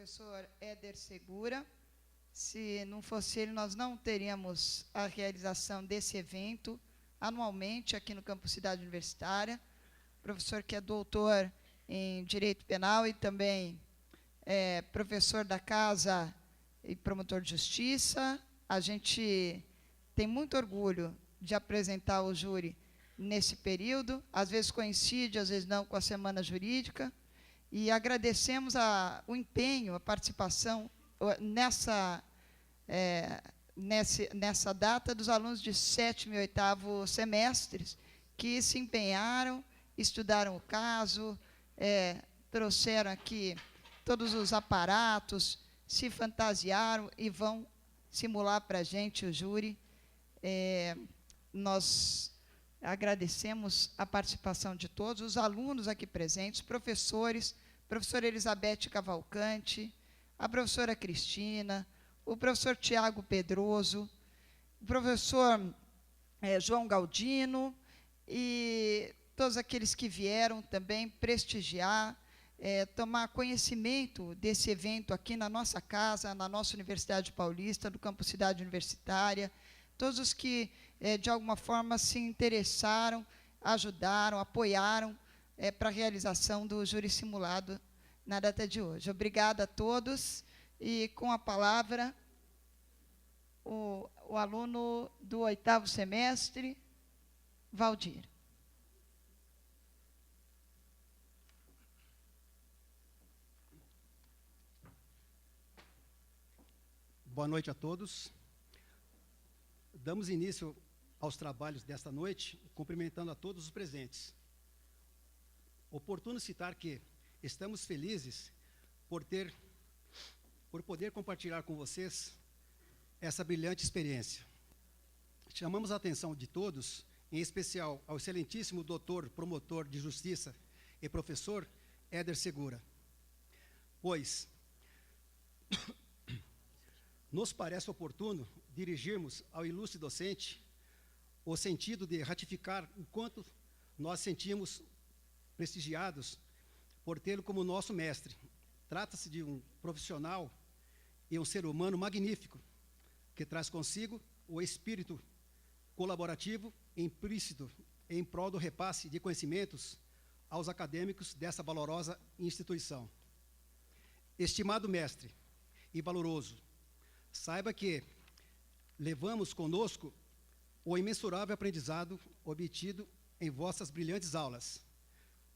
professor Éder Segura. Se não fosse ele, nós não teríamos a realização desse evento anualmente aqui no Campus Cidade Universitária. Professor que é doutor em Direito Penal e também é professor da Casa e promotor de Justiça. A gente tem muito orgulho de apresentar o júri nesse período, às vezes coincide, às vezes não, com a Semana Jurídica, e agradecemos o empenho, a participação nessa data dos alunos de 7º e 8º semestres, que se empenharam, estudaram o caso, trouxeram aqui todos os aparatos, se fantasiaram e vão simular para a gente o júri. Nós agradecemos a participação de todos, os alunos aqui presentes, professores, professora Elizabeth Cavalcante, a professora Cristina, o professor Tiago Pedroso, o professor João Galdino e todos aqueles que vieram também prestigiar, tomar conhecimento desse evento aqui na nossa casa, na nossa Universidade Paulista, do Campus Cidade Universitária, todos os que, de alguma forma, se interessaram, ajudaram, apoiaram para a realização do júri simulado na data de hoje. Obrigada a todos. E, com a palavra, o aluno do 8º semestre, Valdir. Boa noite a todos. Damos início aos trabalhos desta noite, cumprimentando a todos os presentes. Oportuno citar que estamos felizes por poder compartilhar com vocês essa brilhante experiência. Chamamos a atenção de todos, em especial ao excelentíssimo doutor, promotor de justiça e professor Éder Segura, pois nos parece oportuno dirigirmos ao ilustre docente o sentido de ratificar o quanto nós sentimos prestigiados por tê-lo como nosso mestre. Trata-se de um profissional e um ser humano magnífico, que traz consigo o espírito colaborativo implícito em prol do repasse de conhecimentos aos acadêmicos dessa valorosa instituição. Estimado mestre e valoroso, saiba que levamos conosco o imensurável aprendizado obtido em vossas brilhantes aulas.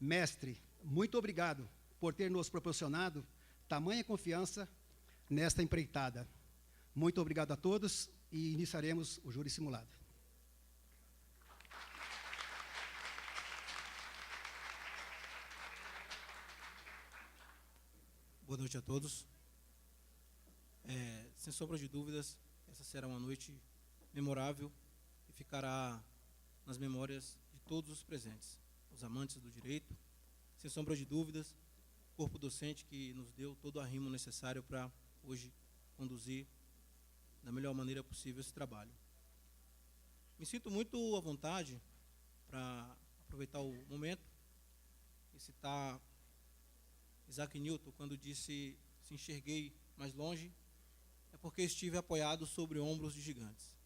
Mestre, muito obrigado por ter nos proporcionado tamanha confiança nesta empreitada. Muito obrigado a todos e iniciaremos o júri simulado. Boa noite a todos. Sem sombra de dúvidas, essa será uma noite memorável e ficará nas memórias de todos os presentes, os amantes do direito. Sem sombra de dúvidas, o corpo docente que nos deu todo o arrimo necessário para hoje conduzir da melhor maneira possível esse trabalho. Me sinto muito à vontade para aproveitar o momento e citar Isaac Newton, quando disse: se enxerguei mais longe, é porque estive apoiado sobre ombros de gigantes.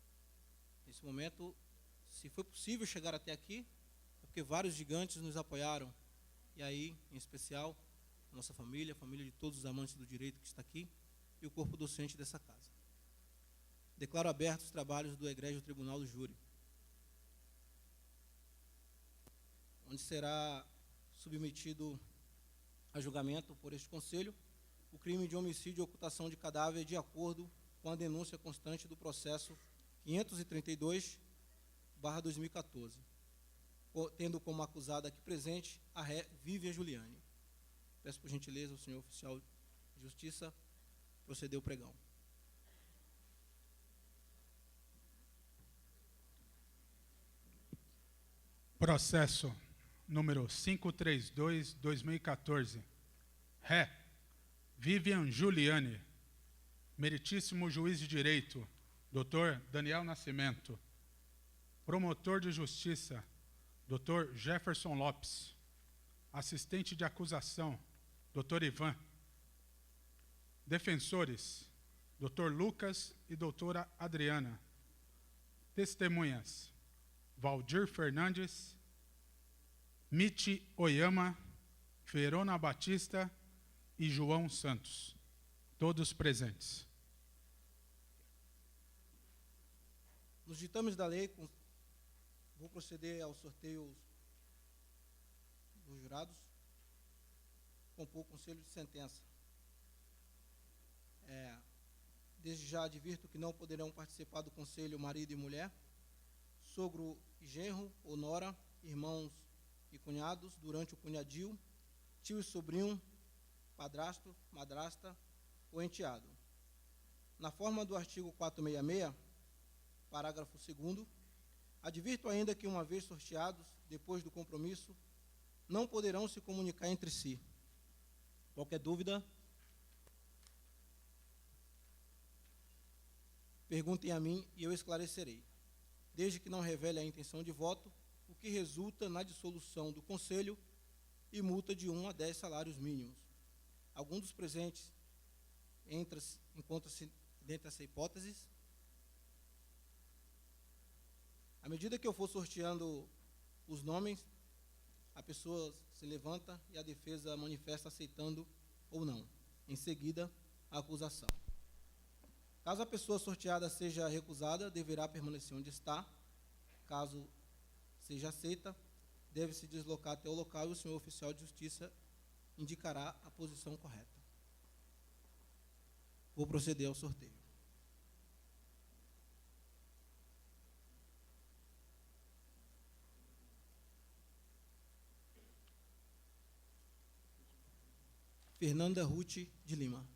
Nesse momento, se foi possível chegar até aqui, é porque vários gigantes nos apoiaram. E aí, em especial, a nossa família, a família de todos os amantes do direito que está aqui, e o corpo docente dessa casa. Declaro abertos os trabalhos do Egrégio Tribunal do Júri, onde será submetido a julgamento por este Conselho o crime de homicídio e ocultação de cadáver de acordo com a denúncia constante do processo 532/2014, tendo como acusada aqui presente a ré Vivian Juliane. Peço por gentileza ao senhor oficial de justiça proceder ao pregão. Processo número 532/2014. Ré Vivian Juliane. Meritíssimo juiz de direito, Dr. Daniel Nascimento. Promotor de justiça, Dr. Jefferson Lopes. Assistente de acusação, Dr. Ivan. Defensores, Dr. Lucas e doutora Adriana. Testemunhas, Valdir Fernandes, Michi Oyama, Verona Batista e João Santos. Todos presentes. Nos ditames da lei, vou proceder ao sorteio dos jurados, compor o conselho de sentença. Desde já advirto que não poderão participar do conselho marido e mulher, sogro e genro ou nora, irmãos e cunhados durante o cunhadio, tio e sobrinho, padrasto, madrasta ou enteado. Na forma do artigo 466, parágrafo 2º, advirto ainda que, uma vez sorteados, depois do compromisso, não poderão se comunicar entre si. Qualquer dúvida, perguntem a mim e eu esclarecerei, desde que não revele a intenção de voto, o que resulta na dissolução do Conselho e multa de 1 a 10 salários mínimos. Algum dos presentes encontra-se dentro dessa hipótese? À medida que eu for sorteando os nomes, a pessoa se levanta e a defesa manifesta aceitando ou não. Em seguida, a acusação. Caso a pessoa sorteada seja recusada, deverá permanecer onde está. Caso seja aceita, deve se deslocar até o local e o senhor oficial de justiça indicará a posição correta. Vou proceder ao sorteio. Fernanda Ruth de Lima.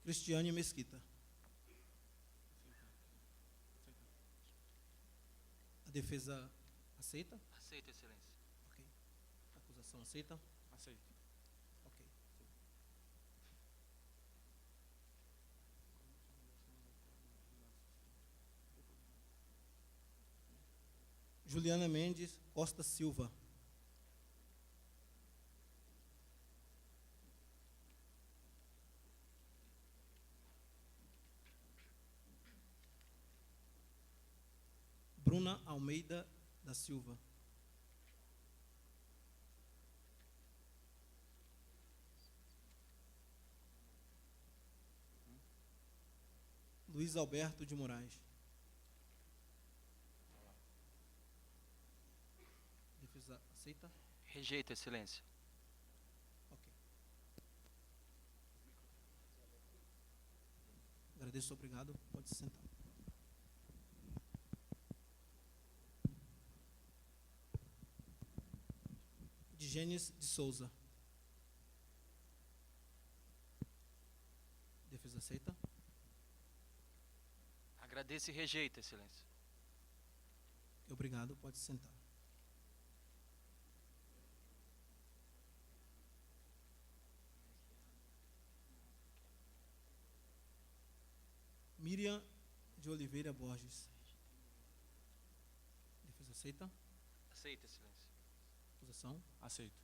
Cristiane Mesquita. A defesa aceita? Aceito, excelência. Ok. A acusação aceita? Aceito. Ok. Juliana Mendes Costa Silva. Bruna Almeida da Silva. Luiz Alberto de Moraes. Defesa aceita? Rejeito, excelência. Ok. Agradeço, obrigado. Pode se sentar. Digênesis de Souza. Defesa aceita? Agradeço e rejeito, excelência. Obrigado, pode se sentar. Miriam de Oliveira Borges. Defesa aceita? Aceito, excelência. Acusação? Aceito.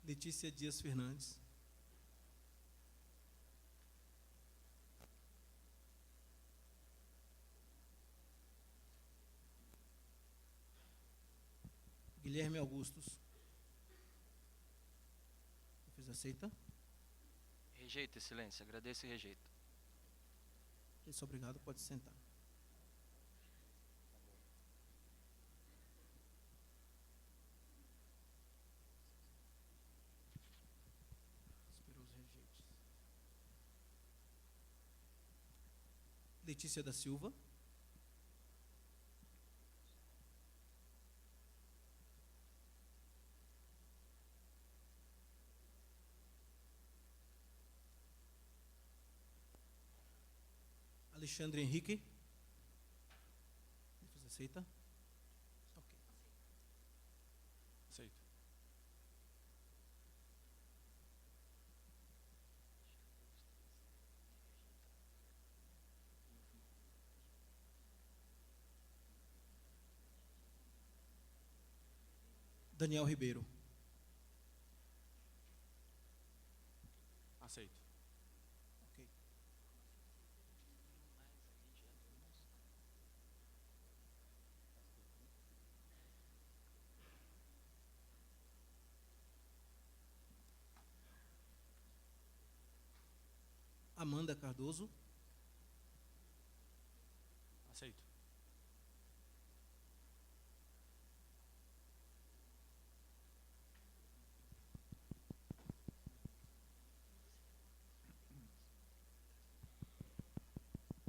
Letícia Dias Fernandes. Guilherme Augustos. Defesa aceita? Rejeito, excelência. Agradeço e rejeito. Isso, obrigado, pode se sentar. Esperou os rejeitos. Letícia da Silva. Alexandre Henrique. Defesa aceita? Daniel Ribeiro. Aceito. Ok. Amanda Cardoso. Aceito.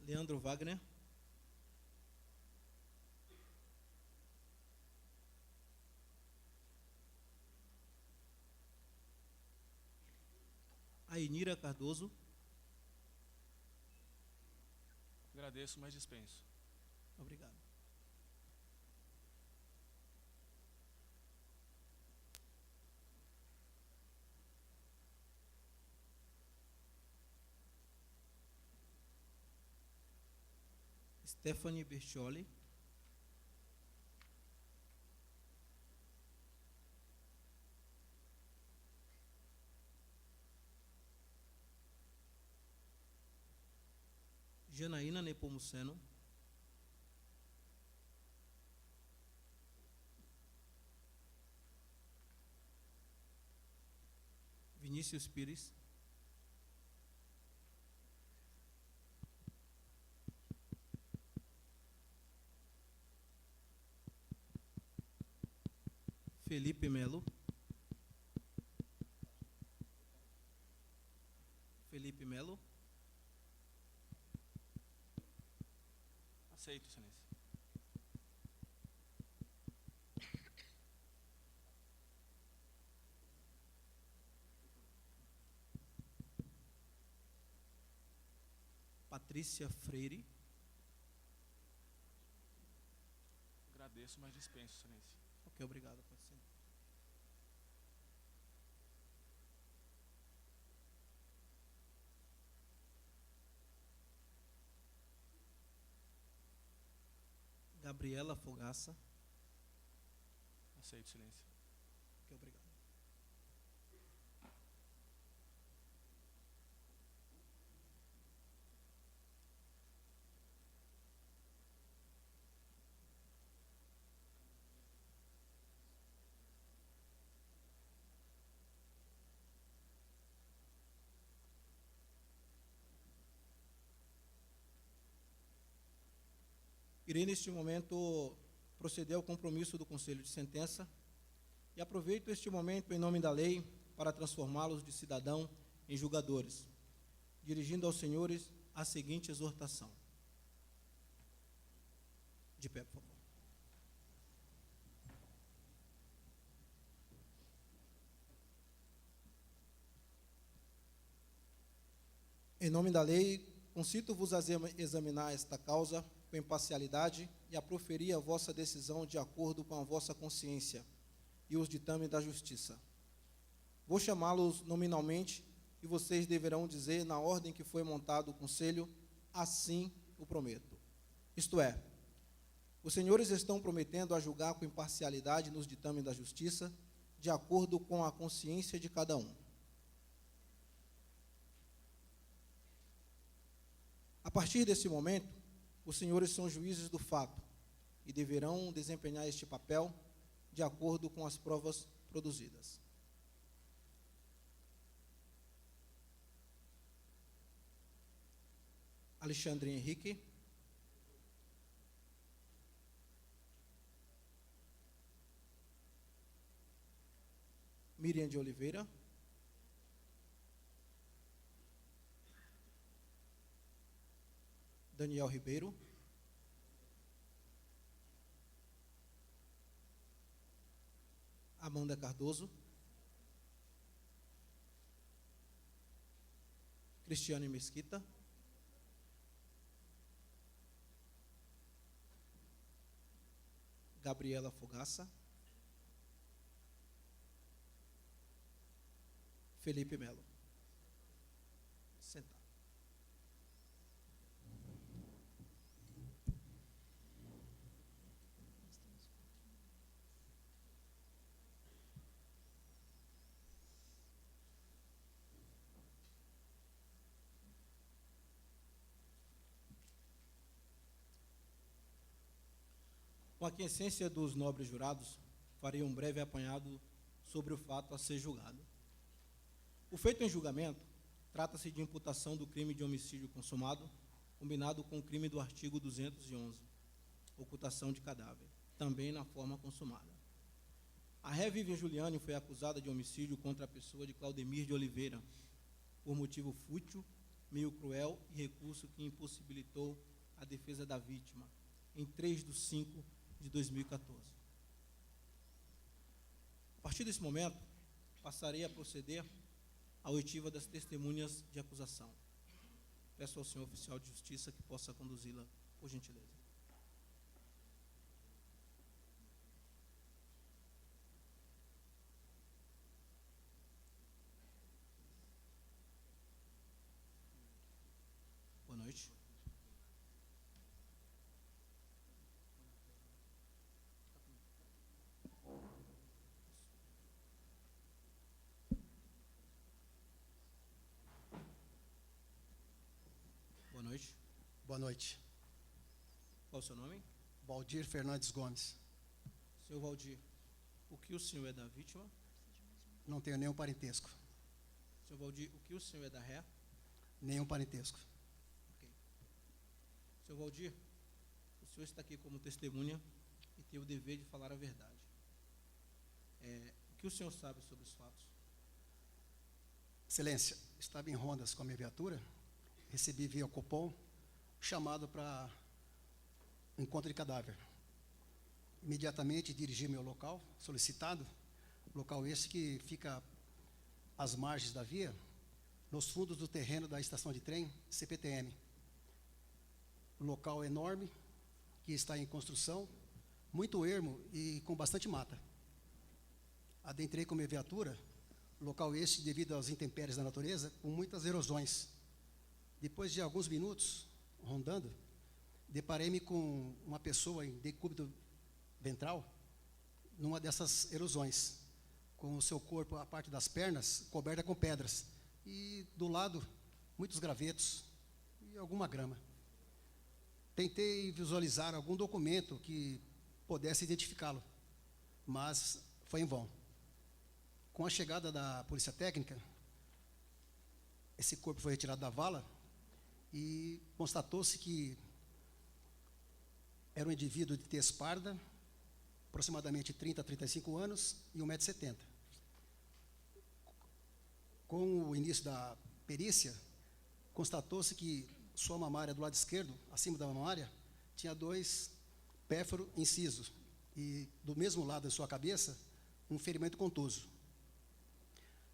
Leandro Wagner. Ainira Cardoso. Agradeço, mas dispenso. Obrigado. Stephanie Bertioli. Janaína Nepomuceno. Vinícius Pires. Felipe Melo. Felipe Melo. Aceito, excelência. Patrícia Freire. Agradeço, mas dispenso, excelência. Ok, obrigado. Pode ser. Gabriela Fogaça. Aceito, excelência. Ok, obrigado. Irei, neste momento, proceder ao compromisso do Conselho de Sentença e aproveito este momento, em nome da lei, para transformá-los de cidadão em julgadores, dirigindo aos senhores a seguinte exortação. De pé, por favor. Em nome da lei, concito-vos a examinar esta causa com imparcialidade e a proferir a vossa decisão de acordo com a vossa consciência e os ditames da justiça. Vou chamá-los nominalmente e vocês deverão dizer, na ordem que foi montado o conselho, assim o prometo. Isto é, os senhores estão prometendo a julgar com imparcialidade nos ditames da justiça, de acordo com a consciência de cada um. A partir desse momento, os senhores são juízes do fato e deverão desempenhar este papel de acordo com as provas produzidas. Alexandre Henrique. Miriam de Oliveira. Daniel Ribeiro. Amanda Cardoso. Cristiane Mesquita. Gabriela Fogaça. Felipe Melo. Sentar. Com a quiescência dos nobres jurados, farei um breve apanhado sobre o fato a ser julgado. O feito em julgamento trata-se de imputação do crime de homicídio consumado, combinado com o crime do artigo 211, ocultação de cadáver, também na forma consumada. A ré Vivian Giuliani foi acusada de homicídio contra a pessoa de Claudemir de Oliveira, por motivo fútil, meio cruel e recurso que impossibilitou a defesa da vítima, em 3/5/2014. A partir desse momento, passarei a proceder à oitiva das testemunhas de acusação. Peço ao senhor oficial de justiça que possa conduzi-la, por gentileza. Boa noite. Boa noite. Boa noite. Qual o seu nome? Valdir Fernandes Gomes. Senhor Valdir, o que o senhor é da vítima? Não tenho nenhum parentesco. Senhor Valdir, o que o senhor é da ré? Nenhum parentesco. Ok. Senhor Valdir, o senhor está aqui como testemunha e tem o dever de falar a verdade. O que o senhor sabe sobre os fatos? Excelência, estava em rondas com a minha viatura, recebi via Copom chamado para encontro de cadáver. Imediatamente dirigi-me ao local solicitado, local esse que fica às margens da via, nos fundos do terreno da estação de trem CPTM. Local enorme, que está em construção, muito ermo e com bastante mata. Adentrei com minha viatura, local este devido às intempéries da natureza, com muitas erosões. Depois de alguns minutos rondando, deparei-me com uma pessoa em decúbito ventral, numa dessas erosões, com o seu corpo, a parte das pernas, coberta com pedras, e do lado, muitos gravetos e alguma grama. Tentei visualizar algum documento que pudesse identificá-lo, mas foi em vão. Com a chegada da polícia técnica, esse corpo foi retirado da vala e constatou-se que era um indivíduo de tez parda, aproximadamente 30 a 35 anos e 1,70 m. Com o início da perícia, constatou-se que sua mamária do lado esquerdo, acima da mamária, tinha 2 pérforos incisos e do mesmo lado da sua cabeça, um ferimento contuso.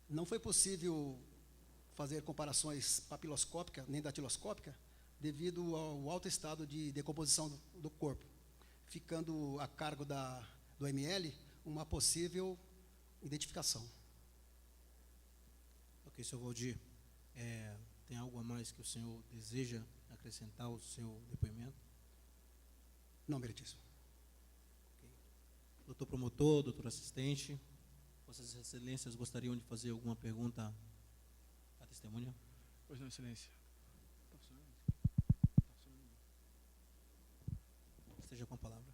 Não foi possível fazer comparações papiloscópicas nem datiloscópicas devido ao alto estado de decomposição do corpo, ficando a cargo do ML uma possível identificação. Ok, senhor Valdir. Tem algo a mais que o senhor deseja acrescentar ao seu depoimento? Não, meritíssimo. Okay. Doutor promotor, doutor assistente, Vossas Excelências gostariam de fazer alguma pergunta à testemunha? Pois não, Excelência. Esteja com a palavra.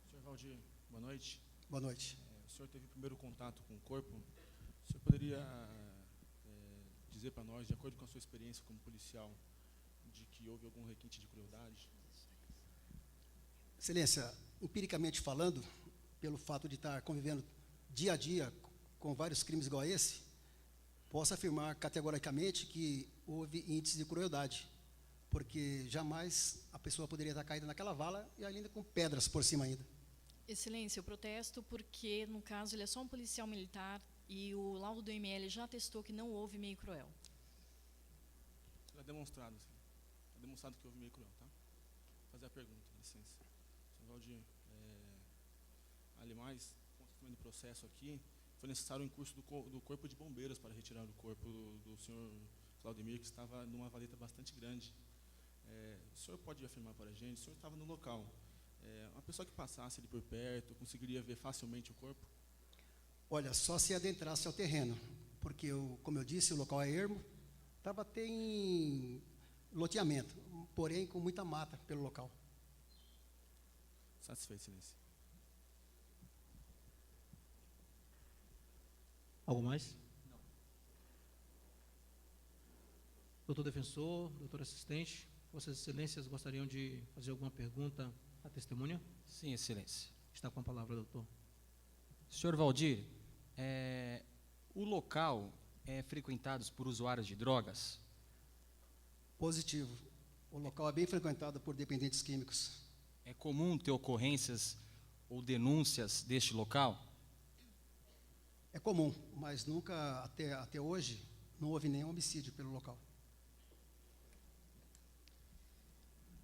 Senhor Valdir, boa noite. Boa noite. O senhor teve o primeiro contato com o corpo. O senhor poderia dizer para nós, de acordo com a sua experiência como policial, de que houve algum requinte de crueldade? Excelência, empiricamente falando, pelo fato de estar convivendo dia a dia com vários crimes igual a esse, posso afirmar categoricamente que houve índice de crueldade, porque jamais a pessoa poderia estar caída naquela vala e ainda com pedras por cima ainda. Excelência, eu protesto porque, no caso, ele é só um policial militar e o laudo do ML já atestou que não houve meio cruel. Está demonstrado, está demonstrado que houve meio cruel, tá? Vou fazer a pergunta, licença. Senhor Valdir, aliás, constituindo o processo aqui, foi necessário um incurso do Corpo de Bombeiros para retirar o corpo do senhor Claudemir, que estava numa valeta bastante grande. O senhor pode afirmar para a gente, o senhor estava no local, uma pessoa que passasse ali por perto, conseguiria ver facilmente o corpo? Olha, só se adentrasse ao terreno, porque, como eu disse, o local é ermo, estava até em loteamento, porém com muita mata pelo local. Satisfeito, Excelência. Algo mais? Não. Doutor defensor, doutor assistente, Vossas Excelências gostariam de fazer alguma pergunta à testemunha? Sim, Excelência. Está com a palavra, doutor. Senhor Valdir, o local é frequentado por usuários de drogas? Positivo. O local é bem frequentado por dependentes químicos. É comum ter ocorrências ou denúncias deste local? É comum, mas nunca, até hoje, não houve nenhum homicídio pelo local.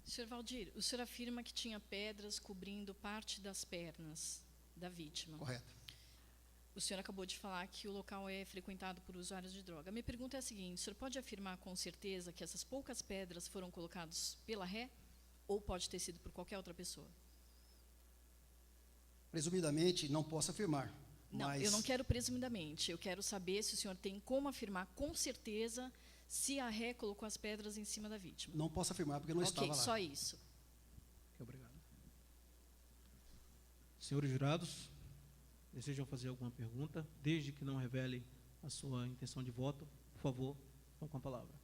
Senhor Valdir, o senhor afirma que tinha pedras cobrindo parte das pernas da vítima. Correto. O senhor acabou de falar que o local é frequentado por usuários de droga. A minha pergunta é a seguinte: o senhor pode afirmar com certeza que essas poucas pedras foram colocadas pela ré ou pode ter sido por qualquer outra pessoa? Presumidamente, não posso afirmar. Não, mas eu não quero presumidamente. Eu quero saber se o senhor tem como afirmar com certeza se a ré colocou as pedras em cima da vítima. Não posso afirmar porque eu não estava lá. Ok, só isso. Ok, obrigado. Senhores jurados, desejam fazer alguma pergunta? Desde que não revele a sua intenção de voto, por favor, vão com a palavra.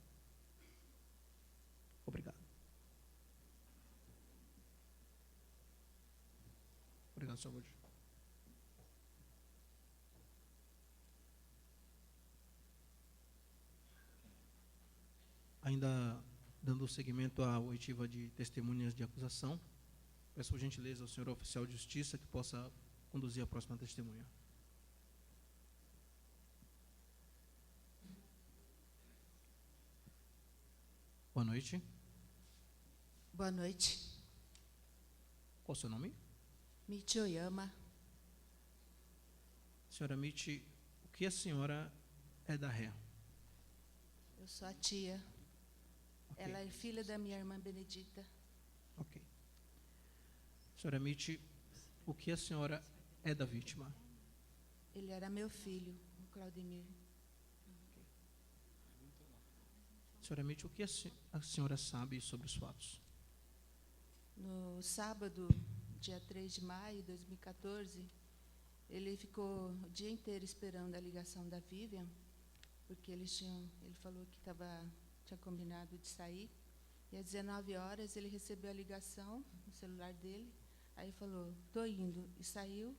Obrigado. Obrigado, senhor Valdir. Ainda dando seguimento à oitiva de testemunhas de acusação, peço por gentileza ao senhor oficial de justiça que possa conduzir a próxima testemunha. Boa noite. Boa noite. Qual o seu nome? Michi Oyama. Senhora Michi, o que a senhora é da ré? Eu sou a tia. Ok. Ela é filha da minha irmã Benedita. Ok. Senhora Michi, o que a senhora é da vítima? Ele era meu filho, o Claudemir. Senhora Michi, o que a senhora sabe sobre os fatos? No sábado, dia 3 de maio de 2014, ele ficou o dia inteiro esperando a ligação da Vivian, porque ele falou que tinha combinado de sair. E às 19 horas ele recebeu a ligação no celular dele. Aí ele falou, "Tô indo", e saiu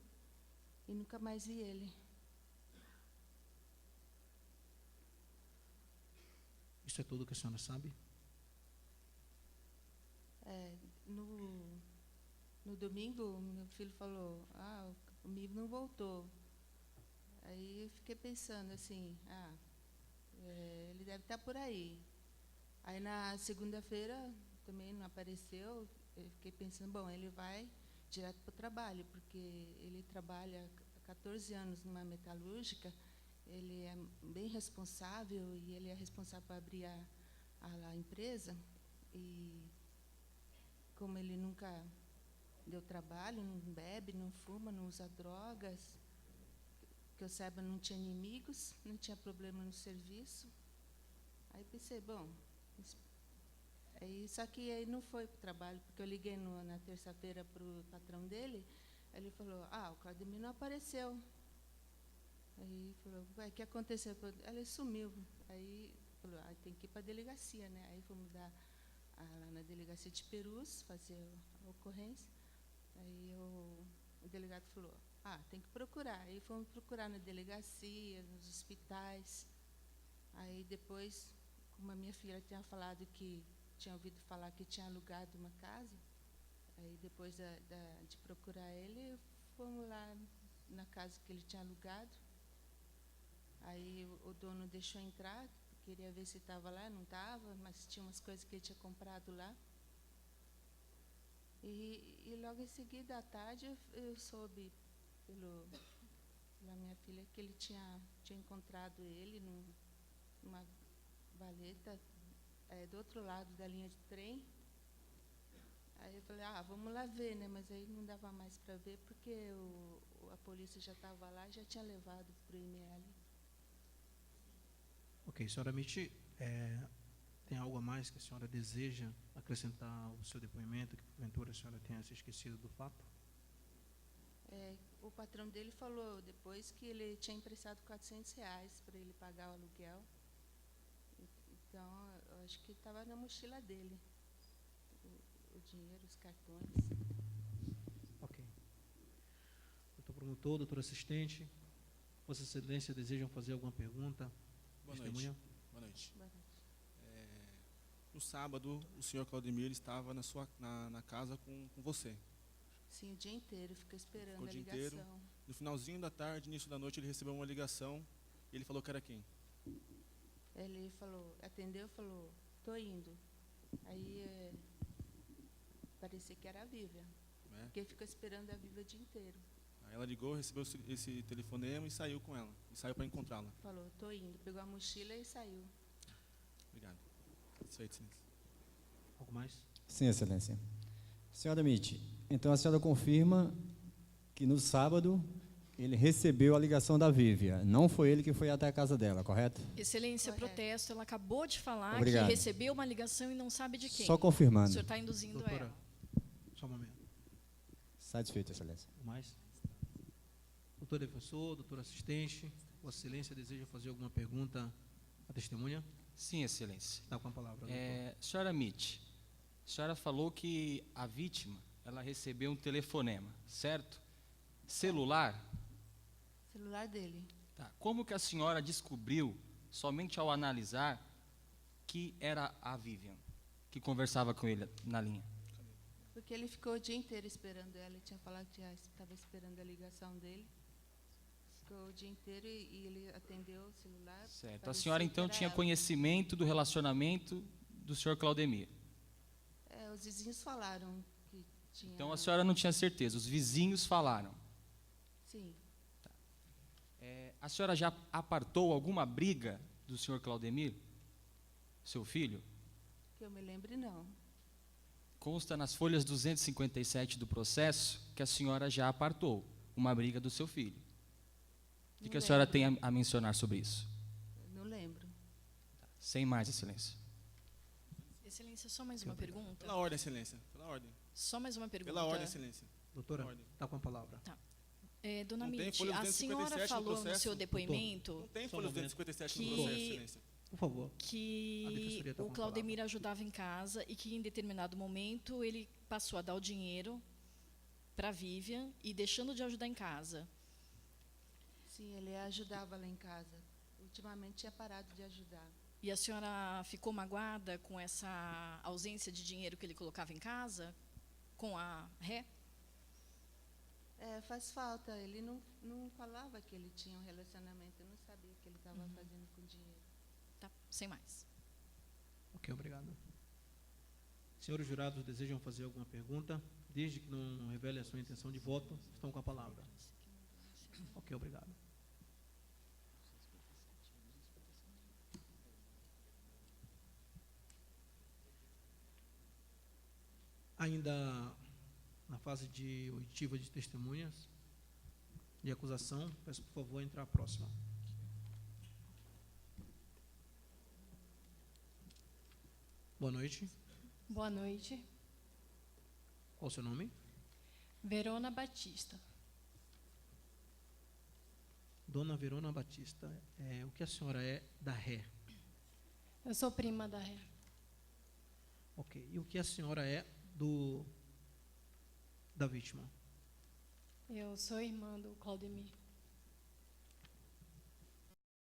e nunca mais vi ele. Isso é tudo que a senhora sabe? No domingo, meu filho falou, o Mivo não voltou. Aí eu fiquei pensando assim, ele deve estar por aí. Aí na segunda-feira também não apareceu. Eu fiquei pensando, bom, ele vai direto para o trabalho, porque ele trabalha há 14 anos numa metalúrgica, ele é bem responsável e ele é responsável para abrir a empresa. E como ele nunca deu trabalho, não bebe, não fuma, não usa drogas, que eu saiba, não tinha inimigos, não tinha problema no serviço. Aí pensei, bom, só que aí não foi para o trabalho, porque eu liguei na terça-feira para o patrão dele, aí ele falou, o Claudemir não apareceu. Aí falou, o que aconteceu? Ele sumiu. Aí falou, tem que ir para a delegacia, né? Aí fomos lá na delegacia de Perus, fazer a ocorrência. Aí o delegado falou, tem que procurar. Aí fomos procurar na delegacia, nos hospitais. Aí depois, como a minha filha tinha falado que tinha ouvido falar que tinha alugado uma casa, aí depois de procurar ele, fomos lá na casa que ele tinha alugado. Aí o dono deixou entrar, queria ver se estava lá, não estava, mas tinha umas coisas que ele tinha comprado lá. E logo em seguida, à tarde, eu soube pela minha filha que ele tinha encontrado ele numa valeta do outro lado da linha de trem. Aí eu falei, vamos lá ver, né? Mas aí não dava mais para ver, porque a polícia já estava lá e já tinha levado para o IML. Ok, senhora Michi, tem algo a mais que a senhora deseja acrescentar ao seu depoimento, que porventura a senhora tenha se esquecido do fato? O patrão dele falou depois que ele tinha emprestado R$ 400 para ele pagar o aluguel. Então, eu acho que estava na mochila dele, o dinheiro, os cartões. Ok. Doutor promotor, doutor assistente, Vossa Excelência desejam fazer alguma pergunta? Boa Testemunha? noite. Boa noite. Boa noite. No sábado, o senhor Claudemir estava na casa com você. Sim, o dia inteiro, ficou esperando Ficou o a dia ligação. inteiro? No finalzinho da tarde, início da noite, ele recebeu uma ligação e ele falou que era quem? Ele falou, atendeu e falou, tô indo. Aí parecia que era a Vívia, Né? porque ele ficou esperando a Vívia o dia inteiro. Aí ela ligou, recebeu esse telefonema e saiu com ela. E saiu para encontrá-la. Falou, tô indo. Pegou a mochila e saiu. Obrigado. Satisfeito, excelência. Algo mais? Sim, Excelência. Senhora Mitty, então a senhora confirma que no sábado ele recebeu a ligação da Vívia. Não foi ele que foi até a casa dela, correto? Excelência, Correto. protesto. Ela acabou de falar Obrigado. que recebeu uma ligação e não sabe de quem. Só O confirmando. senhor está induzindo Doutora, ela. só um momento. Satisfeito, Excelência. Algo mais? Doutor defensor, doutor assistente, Vossa Excelência deseja fazer alguma pergunta à testemunha? Sim, Excelência. Está com a palavra, doutor. Senhora Mitty, a senhora falou que a vítima ela recebeu um telefonema, certo? Celular? Celular dele. Tá. Como que a senhora descobriu, somente ao analisar, que era a Vivian que conversava com ele na linha? Porque ele ficou o dia inteiro esperando ela. Ele tinha falado que já estava esperando a ligação dele. Ficou o dia inteiro e ele atendeu o celular. Certo. A parecia senhora que então era tinha ela. conhecimento do relacionamento do senhor Claudemir. Os vizinhos falaram que tinha... Então a senhora não tinha certeza, os vizinhos falaram. Sim. A senhora já apartou alguma briga do senhor Claudemir, seu filho? Que eu me lembre, não. Consta nas folhas 257 do processo que a senhora já apartou uma briga do seu filho. O que a senhora tem a mencionar sobre isso? Não lembro. Sem mais, Excelência. Excelência, só mais uma pergunta. Pela ordem, excelência. Pela ordem. Só mais uma pergunta. Pela ordem, excelência. Doutora, ordem. está com a palavra. Dona Não tem Mitty, folha a 257 senhora no falou no processo, seu doutor? depoimento Não tem Só um folha momento. 257 Que- no processo, excelência. Por favor. A que defensoria tá o com a Claudemir ajudava em casa e que em determinado momento ele passou a dar o dinheiro para a Vivian e deixando de ajudar em casa. Sim, ele ajudava lá em casa. Ultimamente tinha parado de ajudar. E a senhora ficou magoada com essa ausência de dinheiro que ele colocava em casa? Com a ré? Faz falta. Ele não falava que ele tinha um relacionamento. Eu não sabia o que ele estava fazendo com dinheiro. Tá, sem mais. Ok, obrigado. Senhores jurados, desejam fazer alguma pergunta? Desde que não revele a sua intenção de voto, estão com a palavra. Ok, obrigado. Ainda na fase de oitiva de testemunhas, de acusação, peço por favor entrar a próxima. Boa noite. Boa noite. Qual o seu nome? Verona Batista. Dona Verona Batista. O que a senhora é da ré? Eu sou prima da Ré. Ok. E o que a senhora é da vítima? Eu sou irmã do Claudemir.